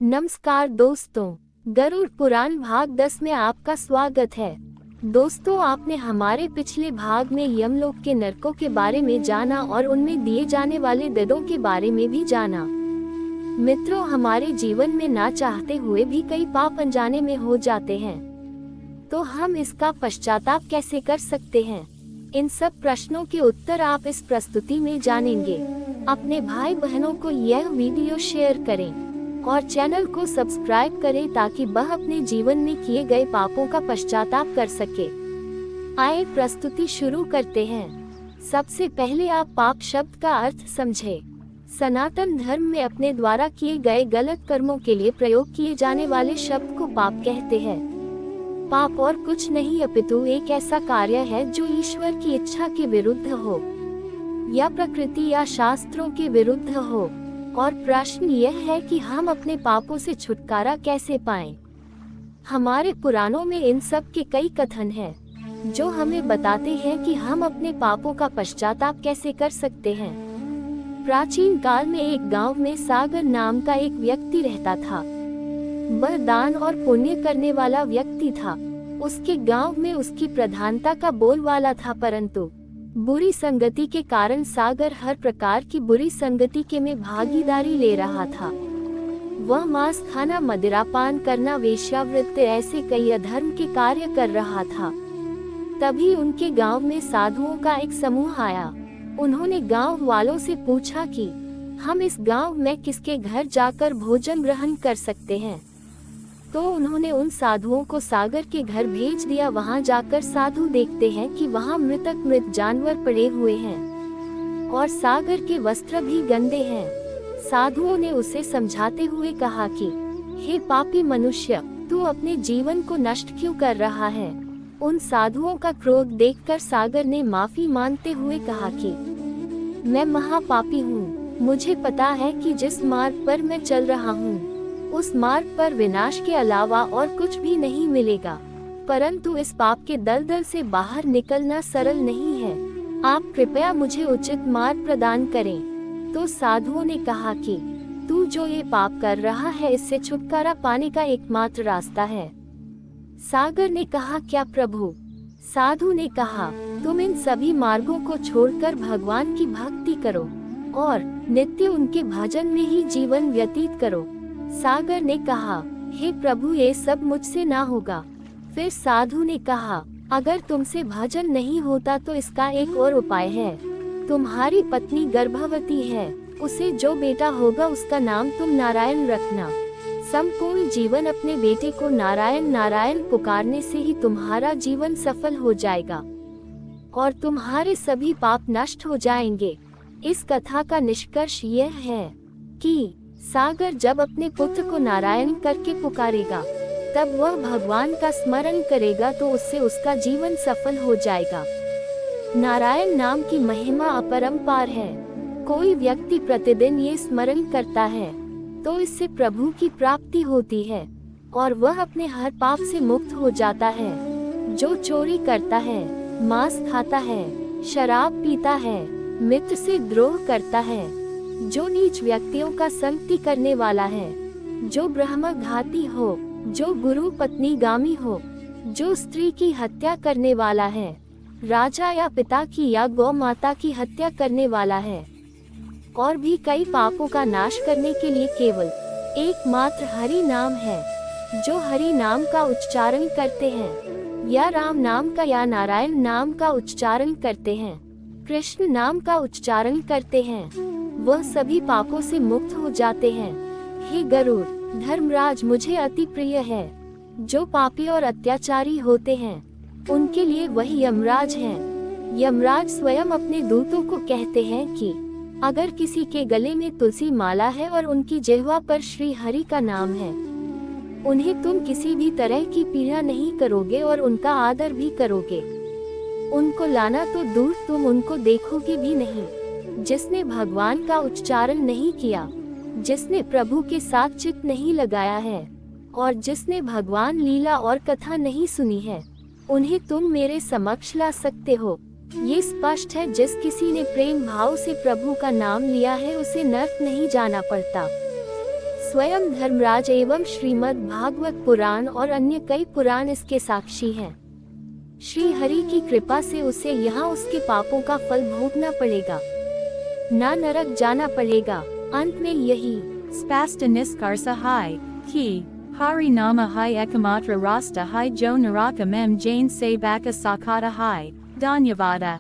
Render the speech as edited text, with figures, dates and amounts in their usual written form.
नमस्कार दोस्तों, गरुड़ पुराण भाग 10 में आपका स्वागत है। दोस्तों, आपने हमारे पिछले भाग में यमलोक के नरकों के बारे में जाना और उनमें दिए जाने वाले दंडों के बारे में भी जाना। मित्रों, हमारे जीवन में ना चाहते हुए भी कई पाप अनजाने में हो जाते हैं, तो हम इसका पश्चाताप कैसे कर सकते हैं? इन सब प्रश्नों के उत्तर आप इस प्रस्तुति में जानेंगे। अपने भाई बहनों को यह वीडियो शेयर करें और चैनल को सब्सक्राइब करें ताकि वह अपने जीवन में किए गए पापों का पश्चाताप कर सके। आइए प्रस्तुति शुरू करते हैं। सबसे पहले आप पाप शब्द का अर्थ समझें। सनातन धर्म में अपने द्वारा किए गए गलत कर्मों के लिए प्रयोग किए जाने वाले शब्द को पाप कहते हैं। पाप और कुछ नहीं अपितु एक ऐसा कार्य है जो ईश्वर की इच्छा के विरुद्ध हो या प्रकृति या शास्त्रों के विरुद्ध हो। और प्रश्न यह है कि हम अपने पापों से छुटकारा कैसे पाएं? हमारे पुराणों में इन सब के कई कथन हैं, जो हमें बताते हैं कि हम अपने पापों का पश्चाताप कैसे कर सकते हैं। प्राचीन काल में एक गांव में सागर नाम का एक व्यक्ति रहता था। वह दान और पुण्य करने वाला व्यक्ति था। उसके गांव में उसकी प्रधानता का बोलबाला था, परंतु बुरी संगति के कारण सागर हर प्रकार की बुरी संगति के में भागीदारी ले रहा था। वह मांस खाना, मदिरापान करना, वेश्यावृत्ति ऐसे कई अधर्म के कार्य कर रहा था। तभी उनके गांव में साधुओं का एक समूह आया। उन्होंने गांव वालों से पूछा कि हम इस गांव में किसके घर जाकर भोजन ग्रहण कर सकते हैं। तो उन्होंने उन साधुओं को सागर के घर भेज दिया। वहां जाकर साधु देखते हैं कि वहां मृत जानवर पड़े हुए हैं और सागर के वस्त्र भी गंदे हैं। साधुओं ने उसे समझाते हुए कहा कि हे पापी मनुष्य, तू अपने जीवन को नष्ट क्यों कर रहा है? उन साधुओं का क्रोध देखकर सागर ने माफी मांगते हुए कहा कि मैं महापापी हूँ। मुझे पता है कि जिस मार्ग पर मैं चल रहा हूँ उस मार्ग पर विनाश के अलावा और कुछ भी नहीं मिलेगा, परंतु इस पाप के दलदल से बाहर निकलना सरल नहीं है। आप कृपया मुझे उचित मार्ग प्रदान करें। तो साधुओं ने कहा कि तू जो ये पाप कर रहा है, इससे छुटकारा पाने का एकमात्र रास्ता है। सागर ने कहा, क्या प्रभु? साधु ने कहा, तुम इन सभी मार्गों को छोड़कर भगवान की भक्ति करो और नित्य उनके भजन में ही जीवन व्यतीत करो। सागर ने कहा, हे प्रभु, ये सब मुझसे ना होगा। फिर साधु ने कहा, अगर तुमसे भजन नहीं होता तो इसका एक और उपाय है। तुम्हारी पत्नी गर्भवती है, उसे जो बेटा होगा उसका नाम तुम नारायण रखना। संपूर्ण जीवन अपने बेटे को नारायण नारायण पुकारने से ही तुम्हारा जीवन सफल हो जाएगा और तुम्हारे सभी पाप नष्ट हो जाएंगे। इस कथा का निष्कर्ष यह है कि सागर जब अपने पुत्र को नारायण करके पुकारेगा, तब वह भगवान का स्मरण करेगा तो उससे उसका जीवन सफल हो जाएगा। नारायण नाम की महिमा अपरंपार है। कोई व्यक्ति प्रतिदिन ये स्मरण करता है तो इससे प्रभु की प्राप्ति होती है और वह अपने हर पाप से मुक्त हो जाता है। जो चोरी करता है, मांस खाता है, शराब पीता है, मित्र से द्रोह करता है, जो नीच व्यक्तियों का संगति करने वाला है, जो ब्रह्मघाती हो, जो गुरु पत्नी गामी हो, जो स्त्री की हत्या करने वाला है, राजा या पिता की या गौ माता की हत्या करने वाला है, और भी कई पापों का नाश करने के लिए केवल एकमात्र हरि नाम है। जो हरि नाम का उच्चारण करते हैं, या राम नाम का या नारायण नाम का उच्चारण करते हैं, कृष्ण नाम का उच्चारण करते हैं, वह सभी पापों से मुक्त हो जाते हैं। हे गरुड़, धर्मराज मुझे अति प्रिय है। जो पापी और अत्याचारी होते हैं उनके लिए वही यमराज हैं। यमराज स्वयं अपने दूतों को कहते हैं कि अगर किसी के गले में तुलसी माला है और उनकी जिह्वा पर श्री हरि का नाम है, उन्हें तुम किसी भी तरह की पीड़ा नहीं करोगे और उनका आदर भी करोगे। उनको लाना तो दूर, तुम उनको देखोगे भी नहीं। जिसने भगवान का उच्चारण नहीं किया, जिसने प्रभु के साथ चित्त नहीं लगाया है और जिसने भगवान लीला और कथा नहीं सुनी है, उन्हें तुम मेरे समक्ष ला सकते हो। ये स्पष्ट है, जिस किसी ने प्रेम भाव से प्रभु का नाम लिया है उसे नर्क नहीं जाना पड़ता। स्वयं धर्मराज एवं श्रीमद् भागवत पुराण और अन्य कई पुराण इसके साक्षी हैं। श्री हरि की कृपा से उसे यहाँ उसके पापों का फल भोगना पड़ेगा, ना नरक जाना पड़ेगा। अंत में यही Spasta Niskarsa hai, ki, Hari Nama hai Ekamatra Rasta hai Jo Naraka Mem Jane Se Baka Sakata hai, Danyavada.